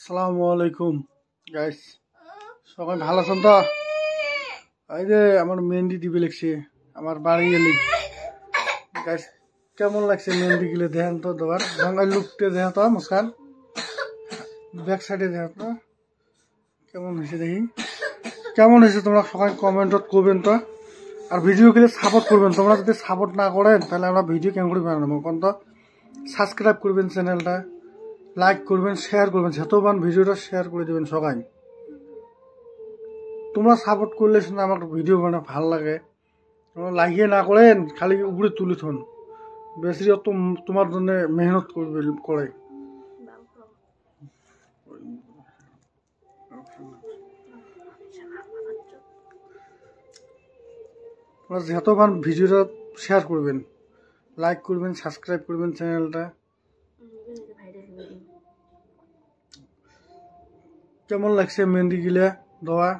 আসসালামু আলাইকুম গাইস, সবাই ভালো আছেন তো? এই যে আমার মেহেন্দি দিবে লাগছে আমার বাড়ি এলি গাইস, কেমন লাগছে মেহেন্দি গিলে দেখেন তো দেওয়ার ভাঙা লুকতে দেখেন তো মুস্কান ব্যাক সাইডে দেখেন তো কেমন হয়েছে দেখি। কেমন হয়েছে তোমরা সবাই কমেন্টত করবেন তো, আর ভিডিও গেলে সাপোর্ট করবেন। তোমরা যদি সাপোর্ট না করেন তাহলে আমরা ভিডিও কেমন করে বানাবো কোন তো? সাবস্ক্রাইব করবেন চ্যানেলটা, লাইক করবেন, শেয়ার করবেন, যতবার ভিডিওটা শেয়ার করে দেবেন সবাই। তোমরা সাপোর্ট করলে শুনে আমার ভিডিও বানা ভাল লাগে। তোমরা লাগিয়ে না করেন, খালি উপরে তুলে থন, বেশি তোমার জন্য মেহনত করবে করে। তোমরা যতবার ভিডিওটা শেয়ার করবেন, লাইক করবেন, সাবস্ক্রাইব করবেন চ্যানেলটা। কেমন লাগছে মেহেন্দি গিলা দেওয়া?